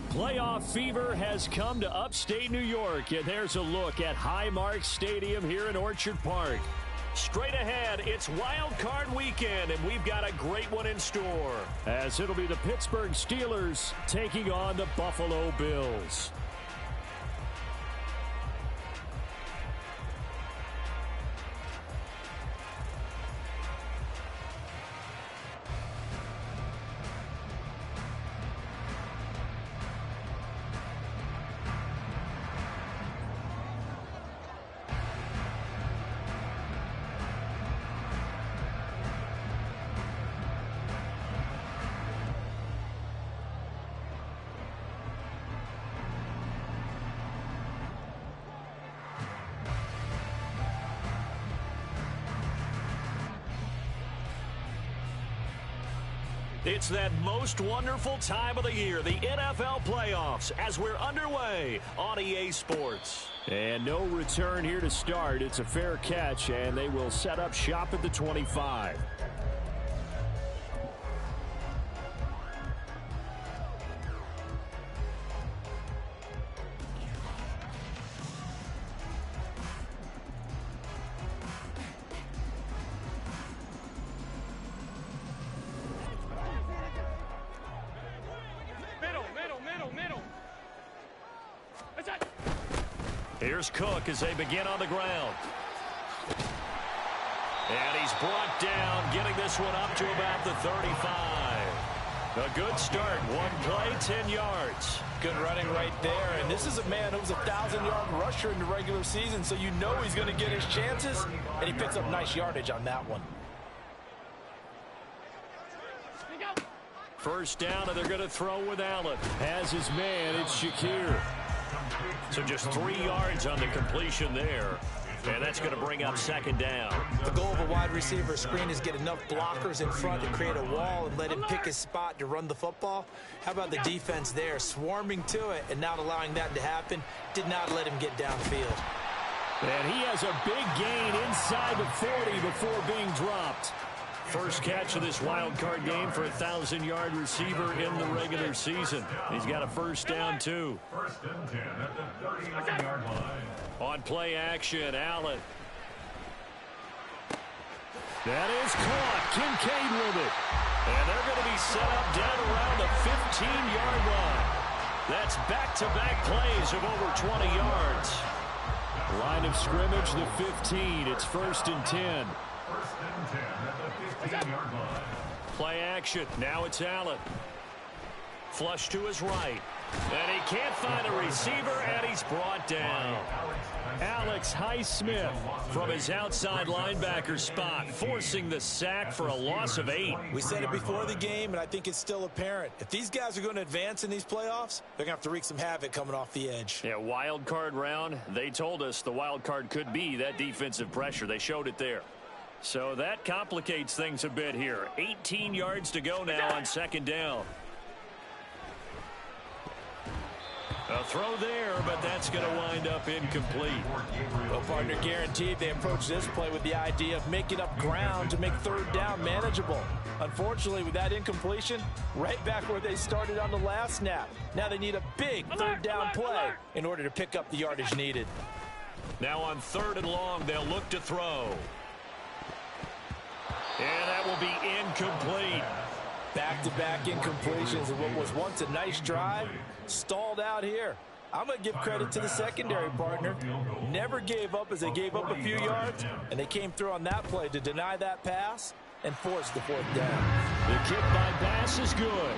Playoff fever has come to upstate New York, and there's a look at Highmark Stadium here in Orchard Park. Straight ahead, it's Wild Card Weekend, and we've got a great one in store, as it'll be the Pittsburgh Steelers taking on the Buffalo Bills. It's that most wonderful time of the year, the NFL playoffs, as we're underway on EA Sports. And no return here to start. It's a fair catch, and they will set up shop at the 25. Here's Cook as they begin on the ground. And he's brought down, getting this one up to about the 35. A good start. One play, 10 yards. Good running right there. And this is a man who was a 1,000-yard rusher in the regular season, so you know he's going to get his chances. And he picks up nice yardage on that one. First down, and they're going to throw with Allen. Has his man, it's Shakir. So just 3 yards on the completion there. And that's going to bring up second down. The goal of a wide receiver screen is get enough blockers in front to create a wall and let him pick his spot to run the football. How about the defense there, swarming to it and not allowing that to happen? Did not let him get downfield. And he has a big gain inside the 40 before being dropped. First catch of this wild card game for a 1,000-yard receiver in the regular season. He's got a first down, too. First and 10 at the 39-yard line. On play action, Allen. That is caught. Kincaid with it. And they're going to be set up down around the 15-yard line. That's back-to-back plays of over 20 yards. Line of scrimmage, the 15. It's first and 10. First and 10 at the 15-yard line. Play action. Now it's Allen. Flush to his right. And he can't find a receiver, and he's brought down. Alex Highsmith from his outside linebacker spot, forcing the sack for a loss of 8. We said it before the game, and I think it's still apparent. If these guys are going to advance in these playoffs, they're going to have to wreak some havoc coming off the edge. Yeah, wild card round. They told us the wild card could be that defensive pressure. They showed it there. So that complicates things a bit here. 18 yards to go now on second down. A throw there, but that's going to wind up incomplete. Well, partner, guaranteed they approach this play with the idea of making up ground to make third down manageable. Unfortunately, with that incompletion, right back where they started on the last snap. Now they need a big third down play in order to pick up the yardage needed. Now on third and long, they'll look to throw. And that will be incomplete. Back-to-back incompletions of what was once a nice drive, stalled out here. I'm going to give credit to the secondary, partner. Never gave up as they gave up a few yards, and they came through on that play to deny that pass and force the fourth down. The kick by pass is good.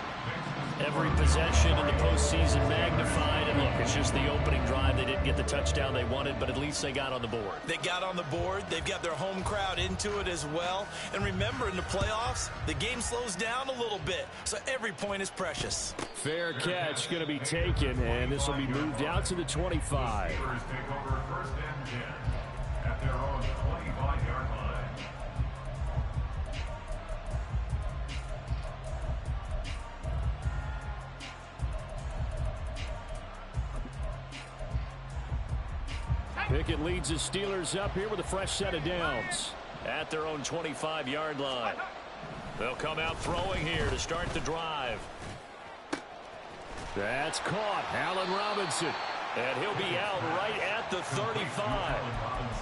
Every possession in the postseason magnified. And look, it's just the opening drive. They didn't get the touchdown they wanted, but at least they got on the board. They got on the board. They've got their home crowd into it as well. And remember, in the playoffs, the game slows down a little bit, so every point is precious. Fair catch going to be taken, and this will be moved out to the 25. At their own 25-yard line. Pickett leads the Steelers up here with a fresh set of downs at their own 25-yard line. They'll come out throwing here to start the drive. That's caught. Allen Robinson. And he'll be out right at the 35.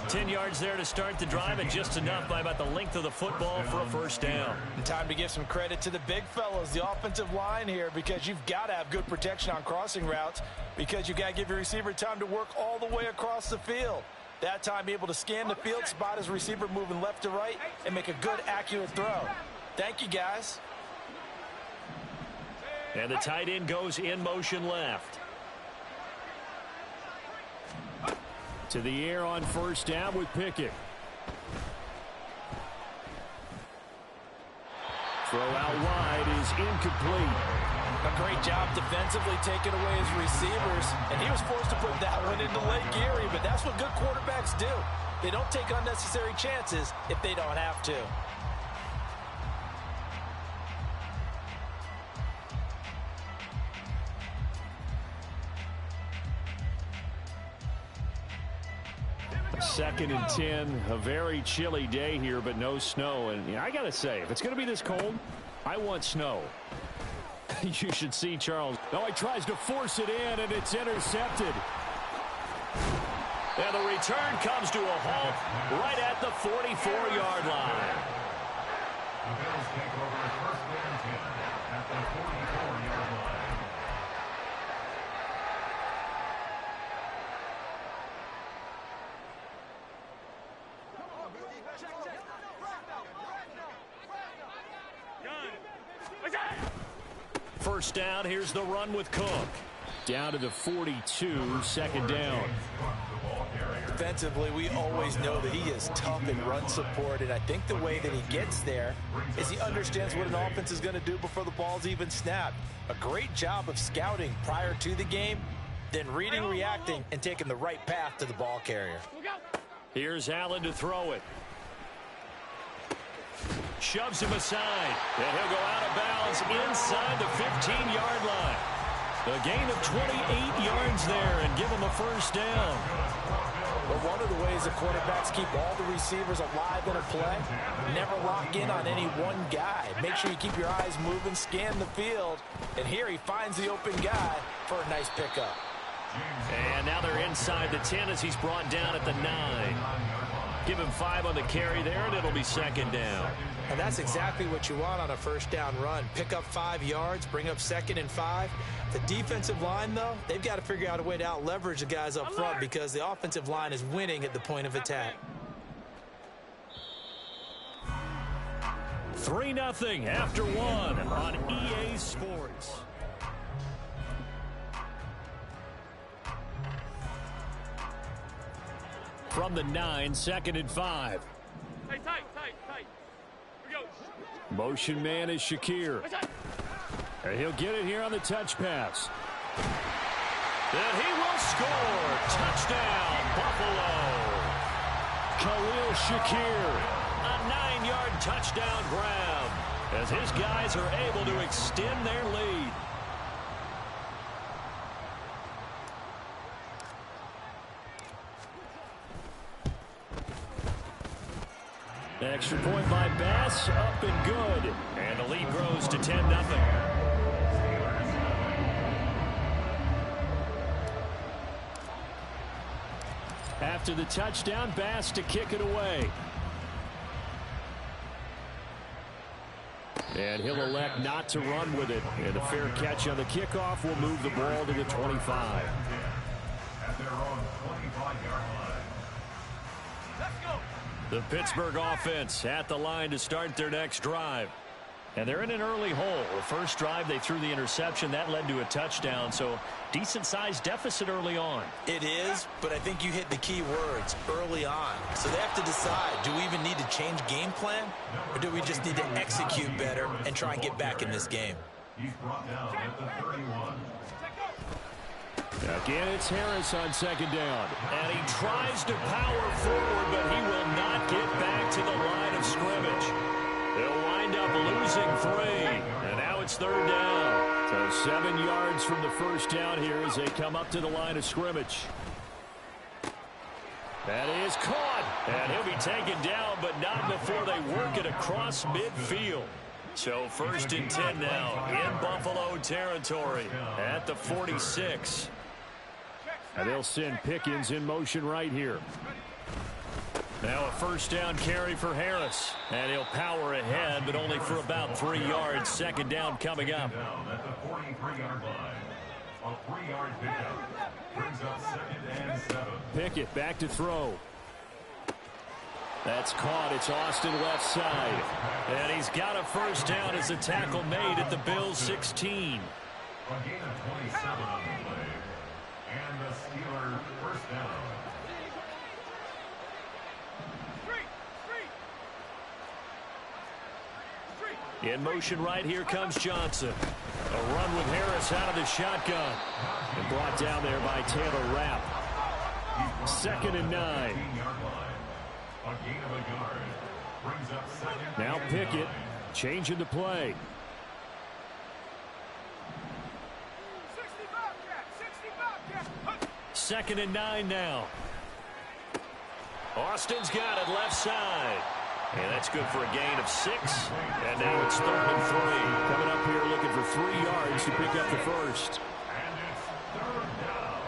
10 yards there to start the drive, and just enough by about the length of the football for a first down. And time to give some credit to the big fellas, the offensive line here, because you've got to have good protection on crossing routes, because you've got to give your receiver time to work all the way across the field. That time, be able to scan the field, spot his receiver moving left to right, and make a good, accurate throw. Thank you, guys. And the tight end goes in motion left. To the air on first down with Pickett. Throw out wide is incomplete. A great job defensively taking away his receivers, and he was forced to put that one into Lake Erie, but that's what good quarterbacks do. They don't take unnecessary chances if they don't have to. Second and 10, a very chilly day here, but no snow. And I got to say, if it's going to be this cold, I want snow. You should see Charles. No, he tries to force it in, and it's intercepted. And the return comes to a halt right at the 44-yard line. The Bills take over first and 10 at the 44-yard line. First down, here's the run with Cook. Down to the 42, second down. Defensively, we always know that he is tough in run support, and I think the way that he gets there is he understands what an offense is going to do before the ball's even snapped. A great job of scouting prior to the game, then reading, reacting, and taking the right path to the ball carrier. Here's Allen to throw it. Shoves him aside, and he'll go out of bounds inside the 15-yard line. A gain of 28 yards there and give him a first down. But one of the ways the quarterbacks keep all the receivers alive in a play, never lock in on any one guy. Make sure you keep your eyes moving, scan the field, and here he finds the open guy for a nice pickup. And now they're inside the 10 as he's brought down at the 9. Give him 5 on the carry there, and it'll be second down. And that's exactly what you want on a first down run. Pick up 5 yards, bring up second and 5. The defensive line, though, they've got to figure out a way to out-leverage the guys up front because the offensive line is winning at the point of attack. 3-0 after 1 on EA Sports. From the 9, second and 5. Tight. Here we go. Motion man is Shakir. And he'll get it here on the touch pass. And he will score. Touchdown, Buffalo. Khalil Shakir. A 9-yard touchdown grab as his guys are able to extend their lead. Extra point by Bass, up and good. And the lead grows to 10-0. After the touchdown, Bass to kick it away. And he'll elect not to run with it. And a fair catch on the kickoff will move the ball to the 25. At their own 25-yard line. The Pittsburgh offense at the line to start their next drive. And they're in an early hole. The first drive, they threw the interception. That led to a touchdown, so decent-sized deficit early on. It is, but I think you hit the key words, early on. So they have to decide, do we even need to change game plan, or do we just need to execute better and try and get back in this game? He's brought down at the 31. Again, it's Harris on second down. And he tries to power forward, but he will not get back to the line of scrimmage. They'll wind up losing 3. And now it's third down. So 7 yards from the first down here as they come up to the line of scrimmage. That is caught. And he'll be taken down, but not before they work it across midfield. So 1st and 10 now in Buffalo territory at the 46. And they'll send Pickens in motion right here. Now a 1st down carry for Harris. And he'll power ahead, but only for about 3 yards. 2nd down coming up. At the 43-yard line. A 3-yard pickup brings up 2nd and 7. Pickett back to throw. That's caught. It's Austin left side. And he's got a 1st down as a tackle made at the Bills 16. A gain of 27 on the play. And the Steelers 1st down. In motion right here comes Johnson. A run with Harris out of the shotgun. And brought down there by Taylor Rapp. 2nd and 9. A gain of a yard. Brings up 2nd. Now Pickett changing the play. 2nd and 9 now. Austin's got it left side. And that's good for a gain of 6. And now it's 3rd and 3. Coming up here looking for 3 yards to pick up the 1st. And it's 3rd down.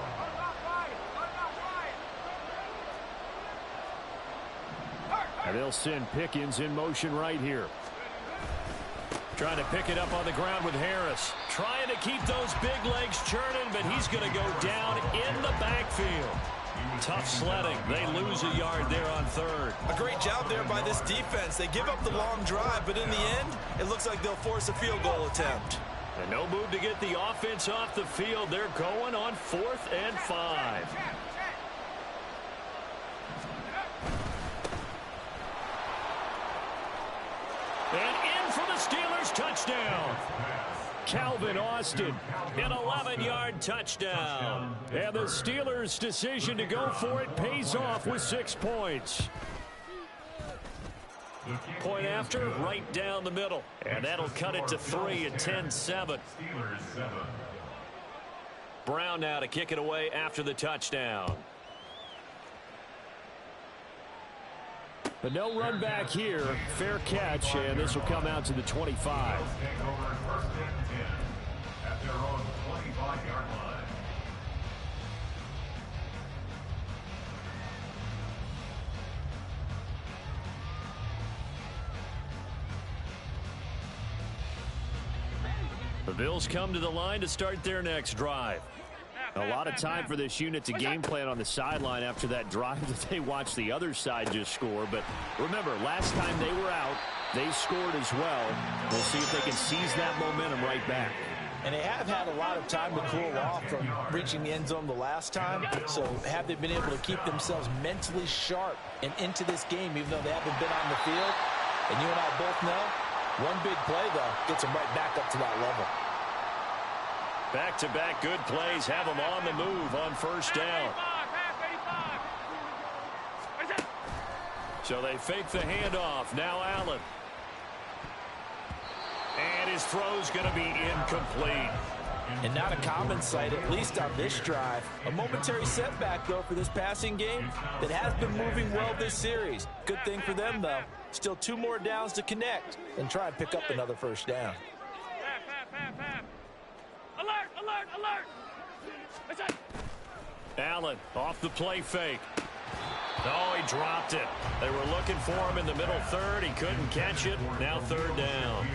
And they'll send Pickens in motion right here. Trying to pick it up on the ground with Harris. Trying to keep those big legs churning, but he's going to go down in the backfield. Tough sledding. They lose a yard there on 3rd. A great job there by this defense. They give up the long drive, but in the end, it looks like they'll force a field goal attempt. And no move to get the offense off the field. They're going on 4th and 5. And in for the Steelers touchdown. Calvin Austin, An 11-yard touchdown. and the Steelers' decision to go for it pays off with 6 points. Point after, right down the middle. And that'll cut it to 3 at 10-7. Steelers 7. Brown now to kick it away after the touchdown. But no run back here. Fair catch, and this will come out to the 25. Take over 1st and 10 at their own 25-yard line. The Bills come to the line to start their next drive. A lot of time for this unit to game plan on the sideline after that drive that they watched the other side just score. But remember, last time they were out, they scored as well. We'll see if they can seize that momentum right back. And they have had a lot of time to cool off from reaching the end zone the last time. So have they been able to keep themselves mentally sharp and into this game, even though they haven't been on the field? And you and I both know, one big play, though, gets them right back up to that level. Back-to-back good plays have them on the move on 1st down. So they fake the handoff. Now Allen. And his throw's going to be incomplete. And not a common sight, at least on this drive. A momentary setback, though, for this passing game that has been moving well this series. Good thing for them, though. Still 2 more downs to connect and try and pick up another 1st down. Alert, alert, alert. Allen off the play fake. Oh, he dropped it. They were looking for him in the middle 3rd. He couldn't catch it. Now 3rd down.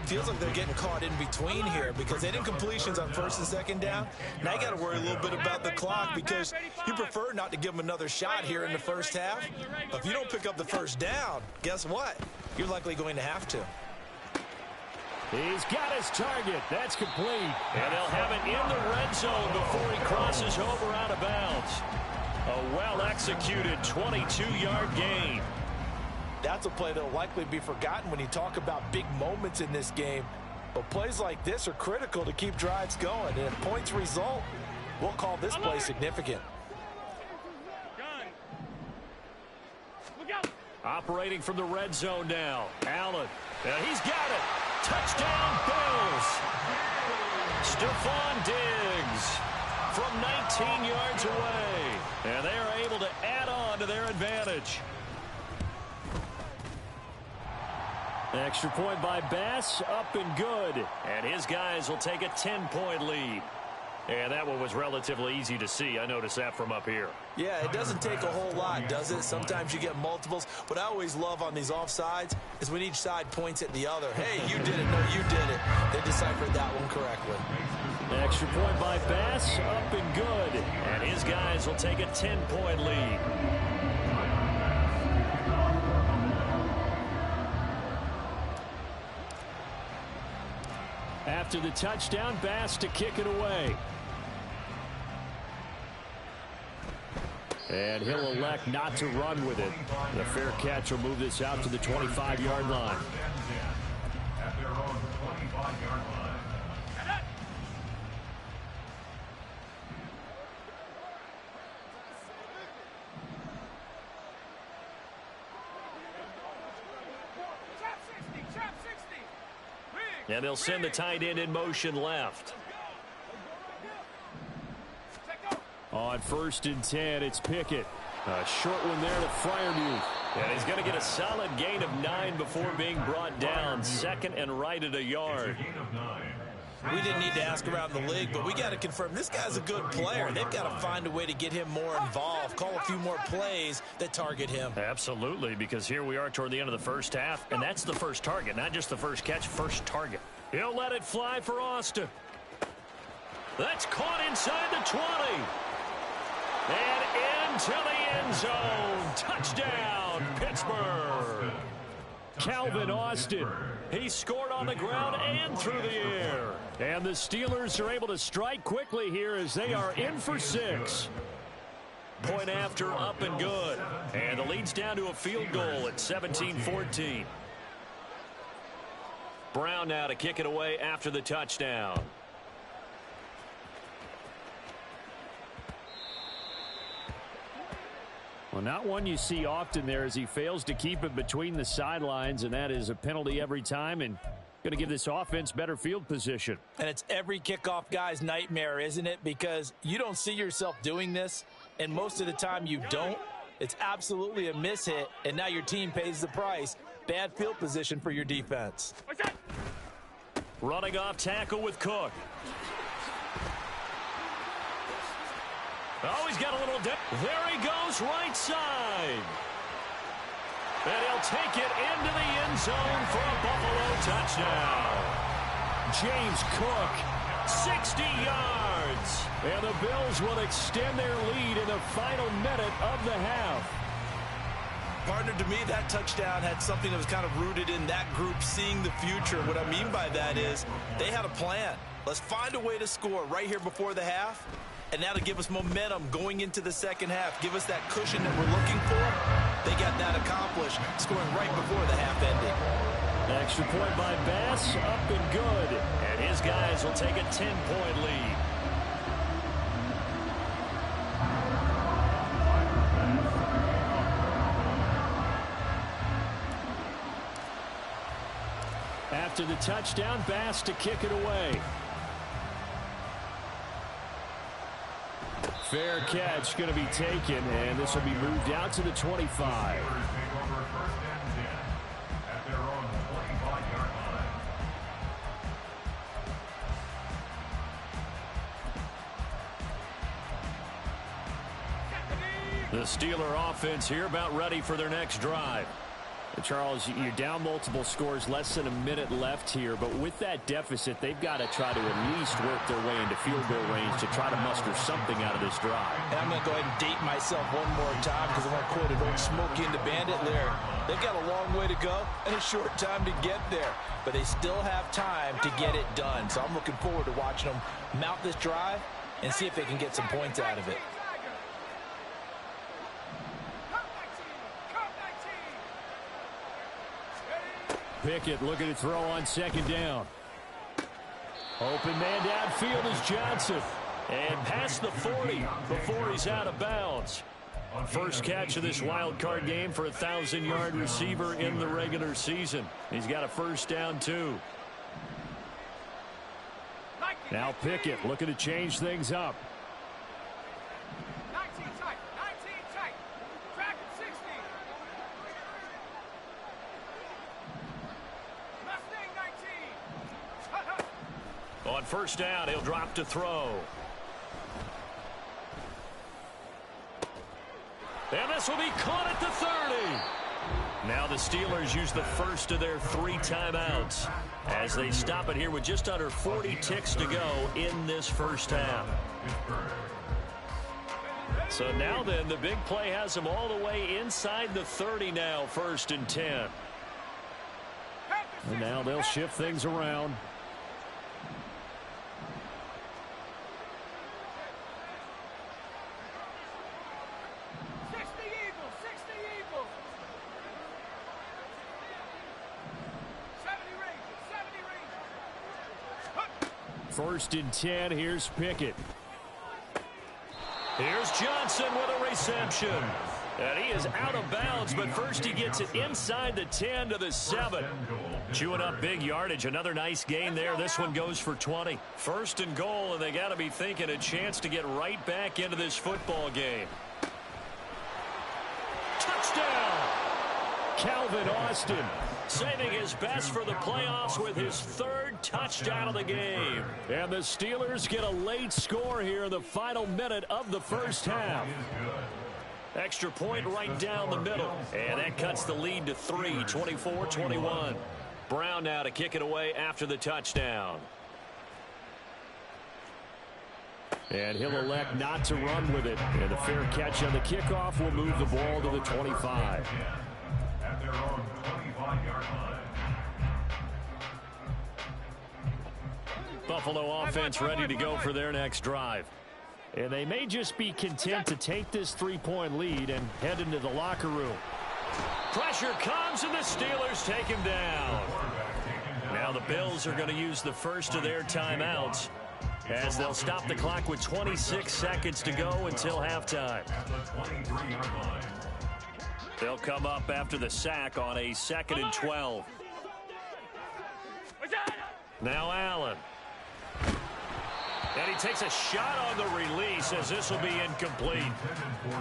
Feels like they're getting caught in between here because they didn't completions on 1st and 2nd down. Now you got to worry a little bit about the clock because you prefer not to give them another shot here in the 1st half. But if you don't pick up the 1st down, guess what? You're likely going to have to. He's got his target. That's complete. And they'll have it in the red zone before he crosses over out of bounds. A well-executed 22-yard gain. That's a play that will likely be forgotten when you talk about big moments in this game. But plays like this are critical to keep drives going. And if points result, we'll call this play significant. Operating from the red zone now. Allen. And he's got it. Touchdown, Bills. Stephon Diggs from 19 yards away. And they are able to add on to their advantage. Extra point by Bass, up and good. And his guys will take a 10-point lead. And that one was relatively easy to see. I noticed that from up here. Yeah, it doesn't take a whole lot, does it? Sometimes you get multiples. What I always love on these offsides is when each side points at the other. Hey, you did it. No, you did it. They deciphered that one correctly. Extra point by Bass, up and good. And his guys will take a 10-point lead. After the touchdown, Bass to kick it away. And he'll elect not to run with it. The fair catch will move this out to the 25-yard line. At their own 25-yard line. And they'll send the tight end in motion left. On 1st and 10, it's Pickett. A short one there to Freiermuth. And he's going to get a solid gain of 9 before being brought down. 2nd and right at a yard. We didn't need to ask around the league, but we got to confirm this guy's a good player. They've got to find a way to get him more involved, call a few more plays that target him. Absolutely, because here we are toward the end of the first half, and that's the first target, not just the first catch, first target. He'll let it fly for Austin. That's caught inside the 20. And into the end zone. Touchdown, Pittsburgh. Calvin Austin. He scored on the ground and through the air. And the Steelers are able to strike quickly here as they are in for 6. Point after, up and good. And the lead's down to a field goal at 17-14. Brown now to kick it away after the touchdown. Well, not one you see often there as he fails to keep it between the sidelines, and that is a penalty every time and going to give this offense better field position. And it's every kickoff guy's nightmare, isn't it? Because you don't see yourself doing this, and most of the time you don't. It's absolutely a mishit, and now your team pays the price. Bad field position for your defense. Running off tackle with Cook. Oh, he's got a little dip. There he goes, right side. And he'll take it into the end zone for a Buffalo touchdown. James Cook, 60 yards. And the Bills will extend their lead in the final minute of the half. Partner, to me, that touchdown had something that was kind of rooted in that group seeing the future. What I mean by that is they had a plan. Let's find a way to score right here before the half. And now to give us momentum going into the second half, give us that cushion that we're looking for. They got that accomplished, scoring right before the half ended. Extra point by Bass, up and good. And his guys will take a 10-point lead. After the touchdown, Bass to kick it away. Fair catch going to be taken, and this will be moved out to the 25. The Steeler offense here about ready for their next drive. Charles, you're down multiple scores, less than a minute left here, but with that deficit, they've got to try to at least work their way into field goal range to try to muster something out of this drive. And I'm going to go ahead and date myself one more time because I'm going to quote an old Smokey and the Bandit lyric. They've got a long way to go and a short time to get there, but they still have time to get it done. So I'm looking forward to watching them mount this drive and see if they can get some points out of it. Pickett looking to throw on second down. Open man downfield is Johnson. And past the 40 before he's out of bounds. First catch of this wild card game for a 1,000-yard receiver in the regular season. He's got a first down, too. Now Pickett looking to change things up. 19 tight, 19 tight. Track 60. On first down, he'll drop to throw. And this will be caught at the 30. Now the Steelers use the first of their 3 timeouts as they stop it here with just under 40 ticks to go in this first half. So now then, the big play has them all the way inside the 30 now, 1st and 10. And now they'll shift things around. First and 10, here's Pickett. Here's Johnson with a reception. And he is out of bounds, but first he gets it inside the 10 to the 7. Chewing up big yardage. Another nice gain there. This one goes for 20. 1st and goal, and they got to be thinking a chance to get right back into this football game. Touchdown! Calvin Austin saving his best for the playoffs with his 3rd touchdown of the game. And the Steelers get a late score here in the final minute of the first half. Extra point right down the middle. And that cuts the lead to 3, 24-21. Brown now to kick it away after the touchdown. And he'll elect not to run with it. And the fair catch on the kickoff will move the ball to the 25. At their own 25-yard line. Buffalo offense ready to go for their next drive. And they may just be content to take this 3-point lead and head into the locker room. Pressure comes, and the Steelers take him down. Now the Bills are going to use the first of their timeouts as they'll stop the clock with 26 seconds to go until halftime. They'll come up after the sack on a 2nd and 12. Now Allen. And he takes a shot on the release as this will be incomplete.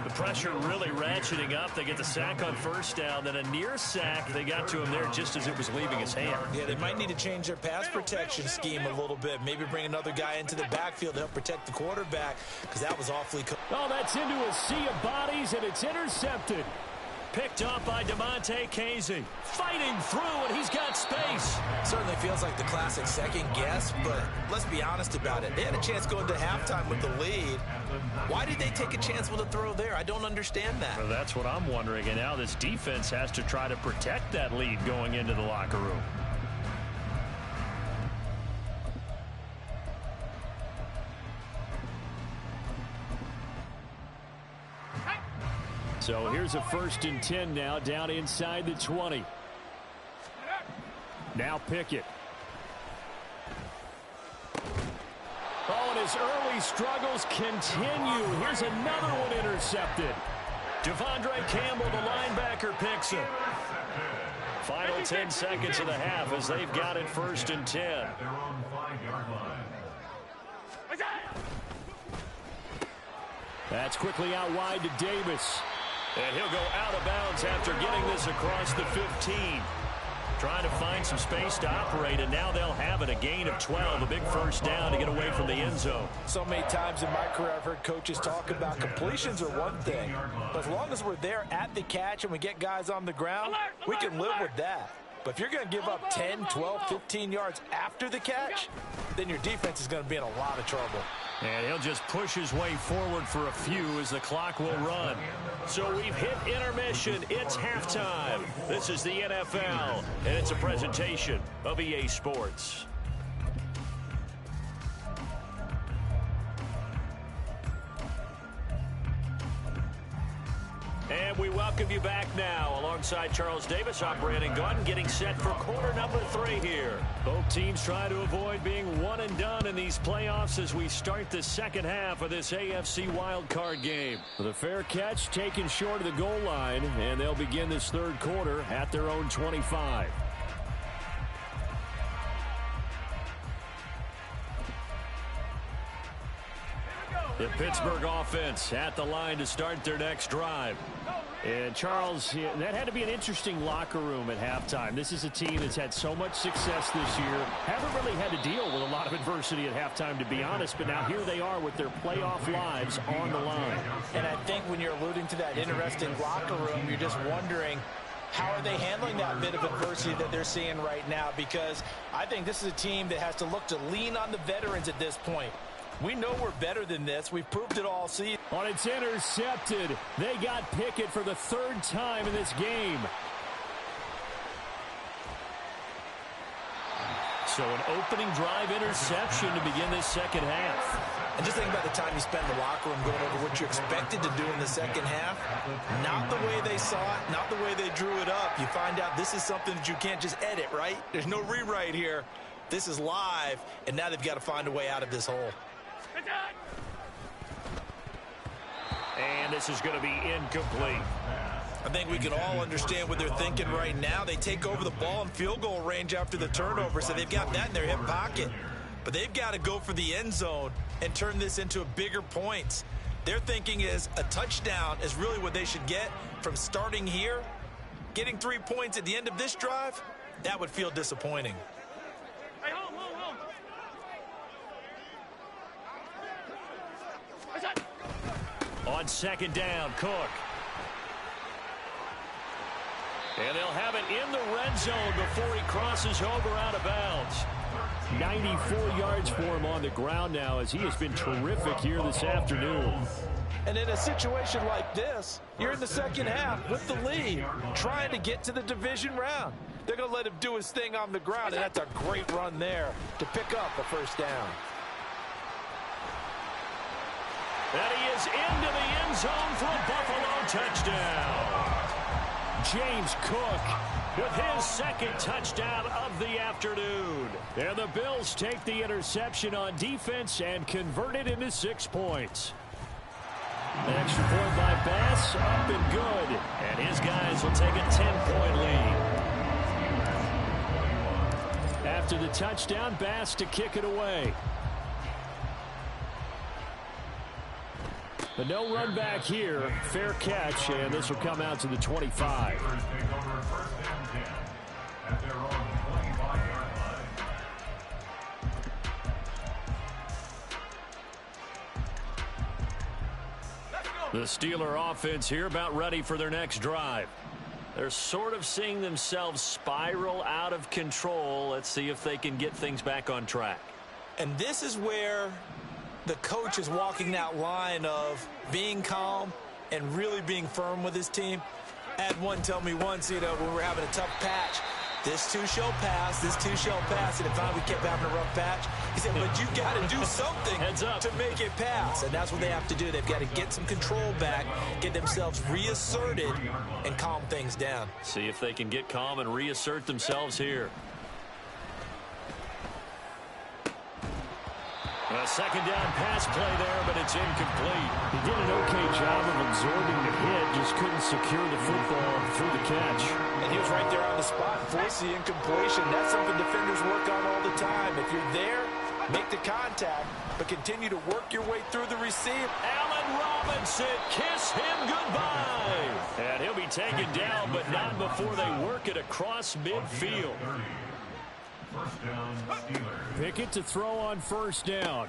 The pressure really ratcheting up. They get the sack on first down, then a near sack. They got to him there just as it was leaving his hand. Yeah, they might need to change their pass protection scheme a little bit. Maybe bring another guy into the backfield to help protect the quarterback, because that was awfully... Oh, that's into a sea of bodies, and it's intercepted. Picked up by DeMonte Casey. Fighting through, and he's got space. Certainly feels like the classic second guess, but let's be honest about it. They had a chance going to halftime with the lead. Why did they take a chance with a throw there? I don't understand that. Well, that's what I'm wondering, and now this defense has to try to protect that lead going into the locker room. So here's a 1st and 10 now, down inside the 20. Now Pickett. Oh, and his early struggles continue. Here's another one intercepted. Devondre Campbell, the linebacker, picks it. Final 10 seconds of the half as they've got it 1st and 10. Their own 5-yard line. That's quickly out wide to Davis. And he'll go out of bounds after getting this across the 15. Trying to find some space to operate, and now they'll have it. A gain of 12, a big first down to get away from the end zone. So many times in my career I've heard coaches talk about completions are one thing, but as long as we're there at the catch and we get guys on the ground, we can live with that. But if you're going to give up 10, 12, 15 yards after the catch, then your defense is going to be in a lot of trouble. And he'll just push his way forward for a few as the clock will run. So we've hit intermission. It's halftime. This is the NFL, and it's a presentation of EA Sports. And we welcome you back now alongside Charles Davis operating gun, getting set for quarter number 3 here. Both teams try to avoid being one and done in these playoffs as we start the second half of this AFC wildcard game. The fair catch taken short of the goal line, and they'll begin this 3rd quarter at their own 25. The Pittsburgh offense at the line to start their next drive. And, Charles, that had to be an interesting locker room at halftime. This is a team that's had so much success this year. Haven't really had to deal with a lot of adversity at halftime, to be honest. But now here they are with their playoff lives on the line. And I think when you're alluding to that interesting locker room, you're just wondering, how are they handling that bit of adversity that they're seeing right now? Because I think this is a team that has to look to lean on the veterans at this point. We know we're better than this. We've proved it all season. On it's intercepted. They got Pickett for the third time in this game. So an opening drive interception to begin this second half. And just think about the time you spent in the locker room going over what you expected to do in the second half. Not the way they saw it, not the way they drew it up. You find out this is something that you can't just edit, right? There's no rewrite here. This is live, and now they've got to find a way out of this hole. And this is going to be incomplete. I think we can all understand what they're thinking right now. They take over the ball in field goal range after the turnover, so they've got that in their hip pocket. But they've got to go for the end zone and turn this into a bigger points. Their thinking is a touchdown is really what they should get from starting here. Getting 3 points at the end of this drive, that would feel disappointing. Hey, hold. On second down, Cook. And they'll have it in the red zone before he crosses over out of bounds. 94 yards for him on the ground now, as he has been terrific here this afternoon. And in a situation like this, you're in the second half with the lead, trying to get to the division round. They're going to let him do his thing on the ground, and that's a great run there to pick up a first down. And he is into the end zone for a Buffalo touchdown. James Cook with his second touchdown of the afternoon. And the Bills take the interception on defense and convert it into 6 points. An extra point by Bass, up and good. And his guys will take a 10-point lead. After the touchdown, Bass to kick it away. But no run back here. Fair catch, and this will come out to the 25. The Steeler offense here about ready for their next drive. They're sort of seeing themselves spiral out of control. Let's see if they can get things back on track. And this is where the coach is walking that line of being calm and really being firm with his team. I had one tell me once, when we were having a tough patch, this too shall pass, this too shall pass. And if finally we kept having a rough patch, he said, but you got to do something to make it pass. And that's what they have to do. They've got to get some control back, get themselves reasserted, and calm things down. See if they can get calm and reassert themselves here. A second down pass play there, but it's incomplete. He did an okay job of absorbing the hit, just couldn't secure the football through the catch. And he was right there on the spot, force the incompletion. That's something defenders work on all the time. If you're there, make the contact, but continue to work your way through the receiver. Allen Robinson, kiss him goodbye. And he'll be taken down, but not before they work it across midfield. First down, Steelers. Pickett to throw on first down.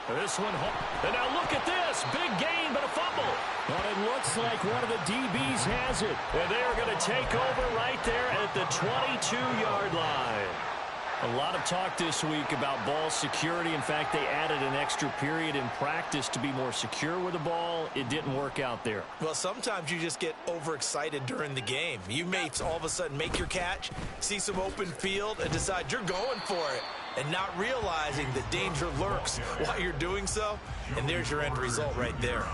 This one, and now look at this. Big gain, but a fumble. But it looks like one of the DBs has it. And they are going to take over right there at the 22-yard line. A lot of talk this week about ball security. In fact, they added an extra period in practice to be more secure with the ball. It didn't work out there. Well, sometimes you just get overexcited during the game. You may all of a sudden make your catch, see some open field, and decide you're going for it, and not realizing the danger lurks while you're doing so. And there's your end result right there.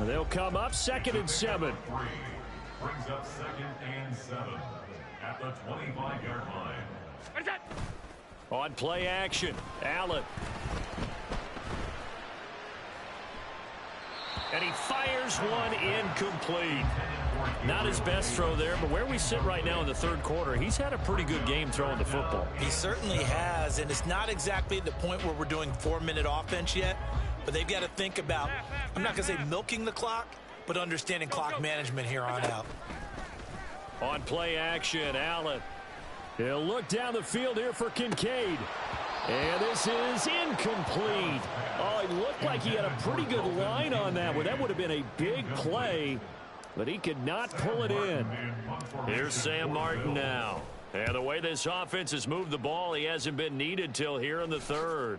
They'll come up 2nd and 7. Brings up 2nd and 7 at the 25-yard line. On play action, Allen. And he fires one incomplete. Not his best throw there, but where we sit right now in the third quarter, he's had a pretty good game throwing the football. He certainly has, and it's not exactly the point where we're doing 4-minute offense yet, but they've got to think about, I'm not going to say milking the clock, but understanding clock management here on out. On play action, Allen. He'll look down the field here for Kincaid. And this is incomplete. Oh, it looked like he had a pretty good line on that one. That would have been a big play, but he could not pull it in. Here's Sam Martin now. And the way this offense has moved the ball, he hasn't been needed till here in the third.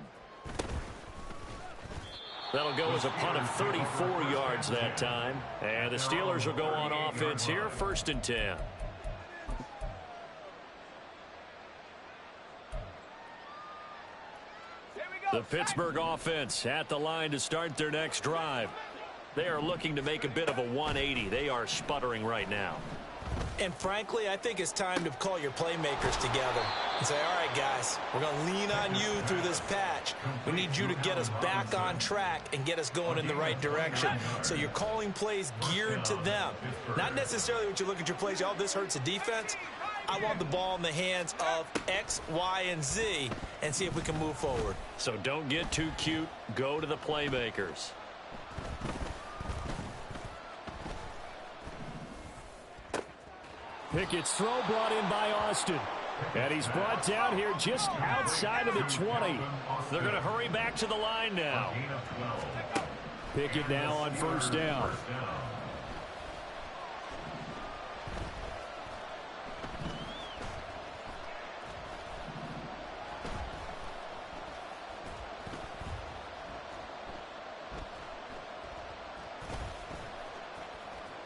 That'll go as a punt of 34 yards that time. And the Steelers will go on offense here, 1st and 10. The Pittsburgh offense at the line to start their next drive. They are looking to make a bit of a 180. They are sputtering right now. And frankly, I think it's time to call your playmakers together and say, all right, guys, we're going to lean on you through this patch. We need you to get us back on track and get us going in the right direction. So you're calling plays geared to them. Not necessarily what you look at your plays, oh, this hurts the defense. I want the ball in the hands of X, Y, and Z and see if we can move forward. So don't get too cute. Go to the playmakers. Pickett's throw brought in by Austin. And he's brought down here just outside of the 20. They're going to hurry back to the line now. Pickett now on 1st down.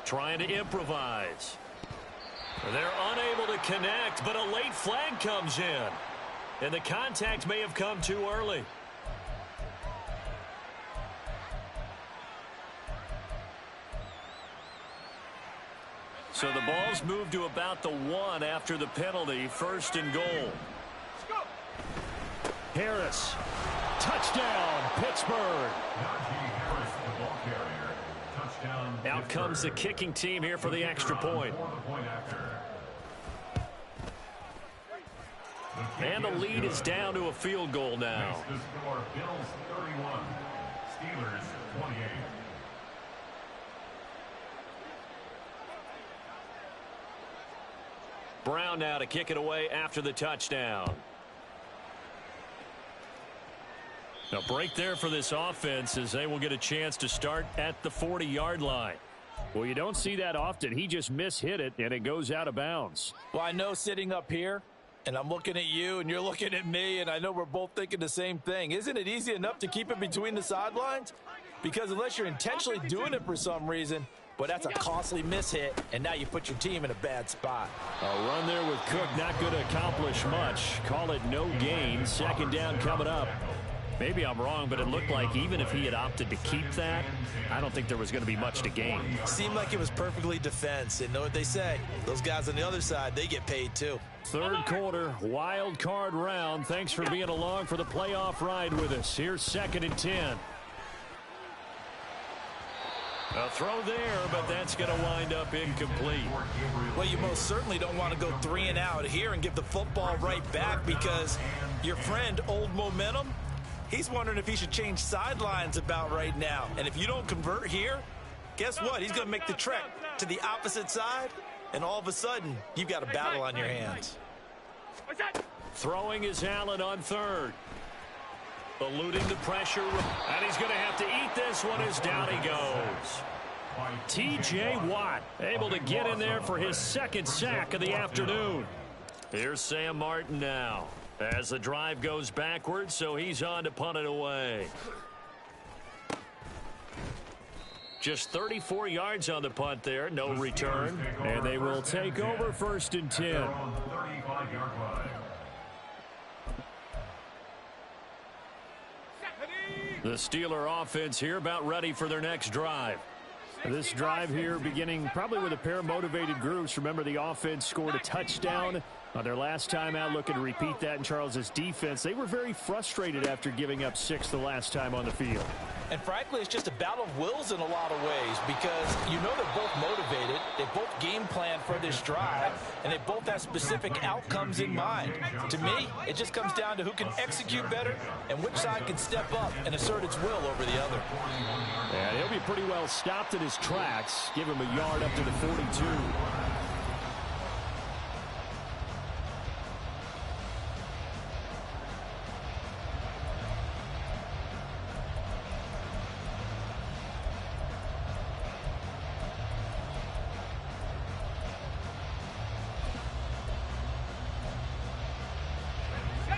Trying to improvise. They're unable to connect, but a late flag comes in. And the contact may have come too early. So the ball's moved to about the 1 after the penalty, 1st and goal. Harris. Touchdown, Pittsburgh. Out comes the kicking team here for the extra point. And the lead is down to a field goal now. Bills 31, Steelers 28. Brown now to kick it away after the touchdown. A break there for this offense as they will get a chance to start at the 40-yard line. Well, you don't see that often. He just mishit it, and it goes out of bounds. Well, I know sitting up here, and I'm looking at you, and you're looking at me, and I know we're both thinking the same thing. Isn't it easy enough to keep it between the sidelines? Because unless you're intentionally doing it for some reason, but that's a costly mishit, and now you put your team in a bad spot. A run there with Cook not going to accomplish much. Call it no gain. 2nd down coming up. Maybe I'm wrong, but it looked like even if he had opted to keep that, I don't think there was going to be much to gain. Seemed like it was perfectly defense. And know what they say? Those guys on the other side, they get paid too. 3rd quarter, wild card round. Thanks for being along for the playoff ride with us. Here's 2nd and 10. A throw there, but that's going to wind up incomplete. Well, you most certainly don't want to go 3 and out here and give the football right back because your friend, Old Momentum, he's wondering if he should change sidelines about right now. And if you don't convert here, guess what? He's going to make the trek to the opposite side, and all of a sudden, you've got a battle on your hands. Throwing is Allen on 3rd. Eluding the pressure, and he's going to have to eat this one as down he goes. T.J. Watt able to get in there for his 2nd sack of the afternoon. Here's Sam Martin now as the drive goes backwards, so he's on to punt it away. Just 34 yards on the punt there, no return, and they will take over 1st and 10. The Steeler offense here about ready for their next drive. This drive here beginning probably with a pair of motivated groups. Remember, the offense scored a touchdown on their last time out, looking to repeat that in Charles's defense. They were very frustrated after giving up 6 the last time on the field. And frankly, it's just a battle of wills in a lot of ways because you know they're both motivated, they both game plan for this drive, and they both have specific outcomes in mind. To me, it just comes down to who can execute better and which side can step up and assert its will over the other. And he'll be pretty well stopped in his tracks. Give him a yard up to the 42.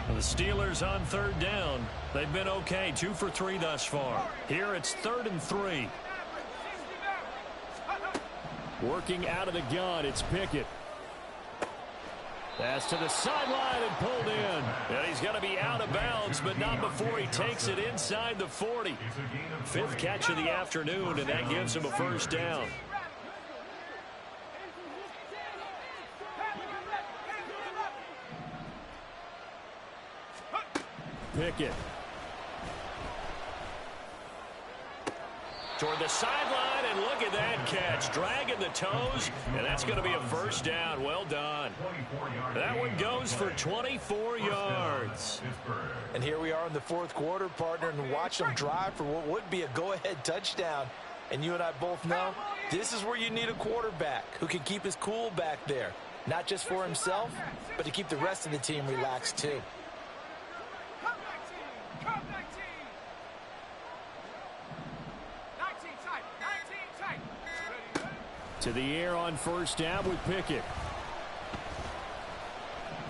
The Steelers on third down. They've been okay, 2 for 3 thus far. Here it's 3rd and 3. Working out of the gun, it's Pickett. Pass to the sideline and pulled in. And he's going to be out of bounds, but not before he takes it inside the 40. 5th catch of the afternoon, and that gives him a first down. Pickett. Toward the sideline, and look at that catch. Dragging the toes, and that's going to be a first down. Well done. That one goes for 24 yards. And here we are in the 4th quarter, partner, and watch them drive for what would be a go-ahead touchdown. And you and I both know this is where you need a quarterback who can keep his cool back there. Not just for himself, but to keep the rest of the team relaxed too. To the air on first down with Pickett.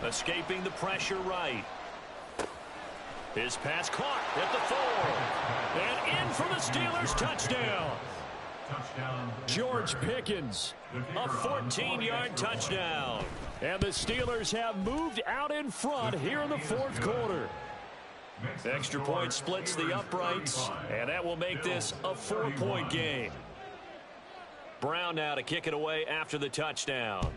Escaping the pressure right. His pass caught at the 4. And in for the Steelers touchdown. George Pickens, a 14-yard touchdown. And the Steelers have moved out in front here in the 4th quarter. Extra point splits the uprights, and that will make this a 4-point game. Brown now to kick it away after the touchdown.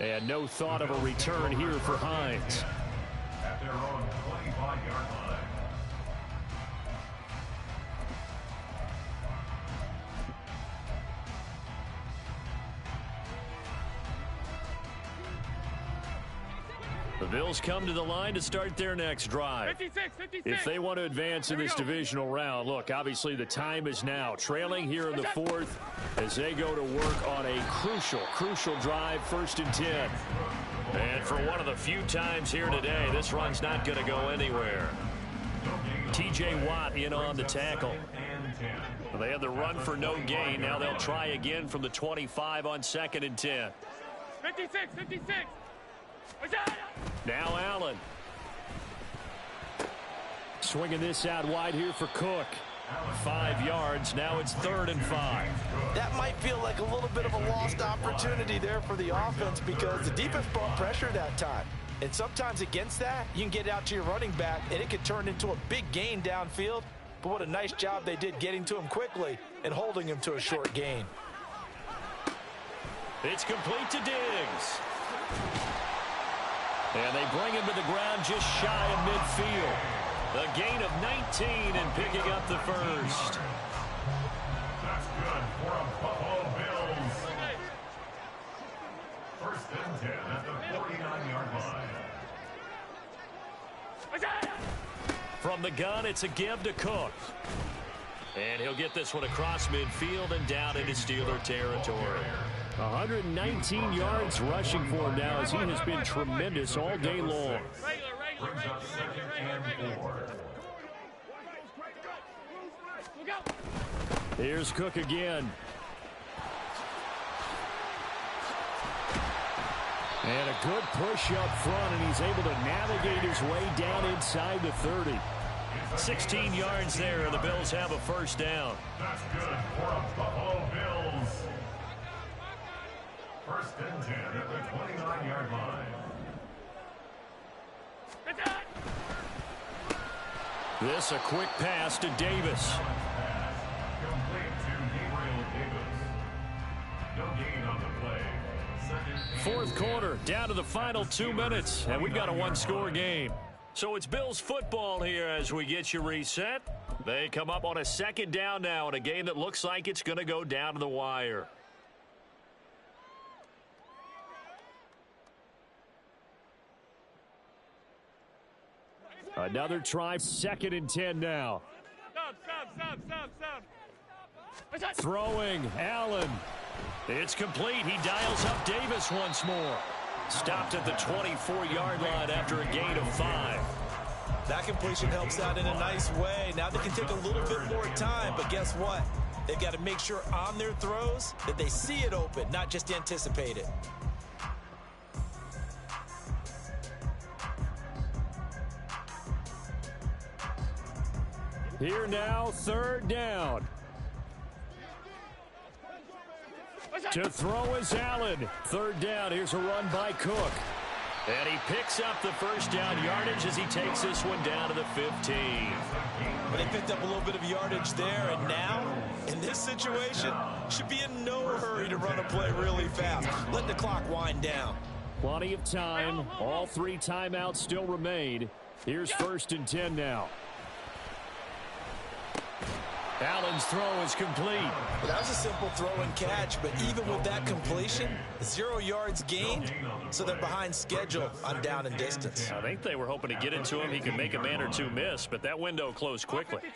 And no thought of a return here for Hines. At their own 25-yard line. The Bills come to the line to start their next drive. 56. If they want to advance in this divisional round, look, obviously the time is now. Trailing here in the 4th as they go to work on a crucial drive, 1st and 10. And for one of the few times here today, this run's not going to go anywhere. T.J. Watt in on the tackle. They had the run for no gain. Now they'll try again from the 25 on 2nd and 10. 56. Now Allen. Swinging this out wide here for Cook. 5 yards. Now it's 3rd and 5. That might feel like a little bit of a lost opportunity there for the offense because the defense brought pressure that time. And sometimes against that, you can get out to your running back, and it could turn into a big gain downfield. But what a nice job they did getting to him quickly and holding him to a short gain. It's complete to Diggs. And they bring him to the ground just shy of midfield. A gain of 19 and picking up the first. That's good for a Buffalo Bills. 1st and 10 at the 49-yard line. From the gun, it's a give to Cook. And he'll get this one across midfield and down into Steeler territory. 119 yards rushing for him now as he has been tremendous all day long. Brings up 2nd and 4. Here's Cook again. And a good push up front, and he's able to navigate his way down inside the 30. 16 yards there, and the Bills have a first down. That's good for a Buffalo Bills. 1st and 10 at the 29-yard line. This a quick pass to Davis. Complete to Gabriel Davis. No gain on the play. 2nd and 4th quarter, down to the final 2 minutes, and we've got a 1-score game. So it's Bills football here as we get you reset. They come up on a second down now in a game that looks like it's going to go down to the wire. Another try, 2nd and 10 now. Stop. Throwing, Allen. It's complete. He dials up Davis once more. Stopped at the 24-yard line after a gain of 5. That completion helps out in a nice way. Now they can take a little bit more time, but guess what? They've got to make sure on their throws that they see it open, not just anticipate it. Here now, 3rd down. To throw is Allen. 3rd down. Here's a run by Cook. And he picks up the first down yardage as he takes this one down to the 15. They picked up a little bit of yardage there, and now, in this situation, should be in no hurry to run a play really fast. Let the clock wind down. Plenty of time. All 3 timeouts still remain. Here's 1st and 10 now. Allen's throw is complete. Well, that was a simple throw and catch, but even with that completion, 0 yards gained, so they're behind schedule on down and distance. I think they were hoping to get it to him. He could make a man or two miss, but that window closed quickly. Hey,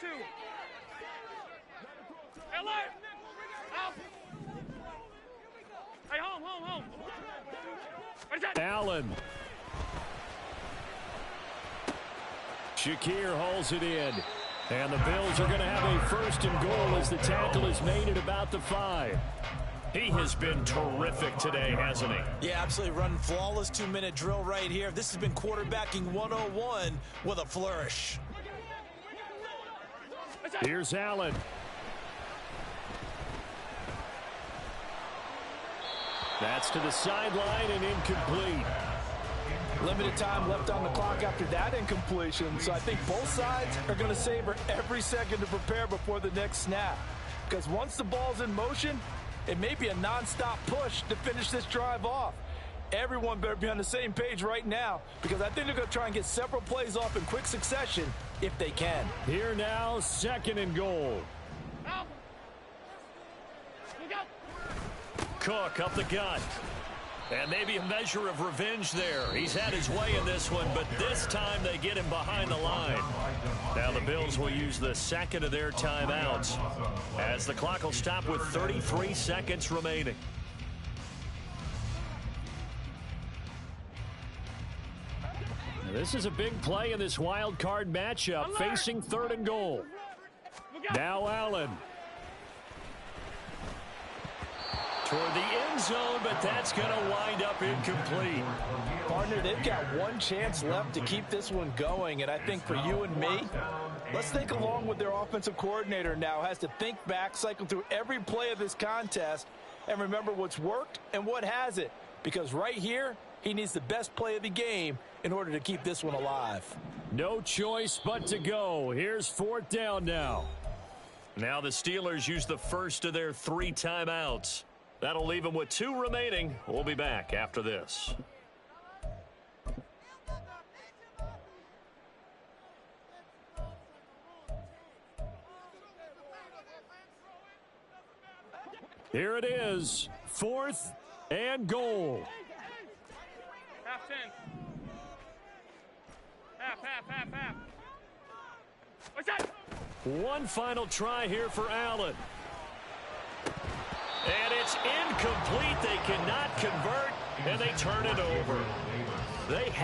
home. Allen. Shakir hauls it in. And the Bills are going to have a 1st and goal as the tackle is made at about the 5. He has been terrific today, hasn't he? Yeah, absolutely running flawless 2-minute drill right here. This has been quarterbacking 101 with a flourish. Here's Allen. That's to the sideline and incomplete. Limited time left on the clock after that incompletion, so I think both sides are going to savor every second to prepare before the next snap. Because once the ball's in motion, it may be a nonstop push to finish this drive off. Everyone better be on the same page right now, because I think they're going to try and get several plays off in quick succession if they can. Here now, 2nd and goal. Cook up the gut. And maybe a measure of revenge there. He's had his way in this one, but this time they get him behind the line. Now the Bills will use the 2nd of their timeouts as the clock will stop with 33 seconds remaining. This is a big play in this wild card matchup, facing 3rd and goal. Now Allen. Toward the end zone, but that's going to wind up incomplete. Partner, they've got one chance left to keep this one going, and I think for you and me, let's think along with their offensive coordinator now. Has to think back, cycle through every play of this contest, and remember what's worked and what hasn't. Because right here, he needs the best play of the game in order to keep this one alive. No choice but to go. Here's 4th down now. Now the Steelers use the first of their 3 timeouts. That'll leave them with 2 remaining. We'll be back after this. Here it is, 4th and goal. Half 10. Half. What's that? One final try here for Allen. And it's incomplete. They cannot convert, and they turn it over. They have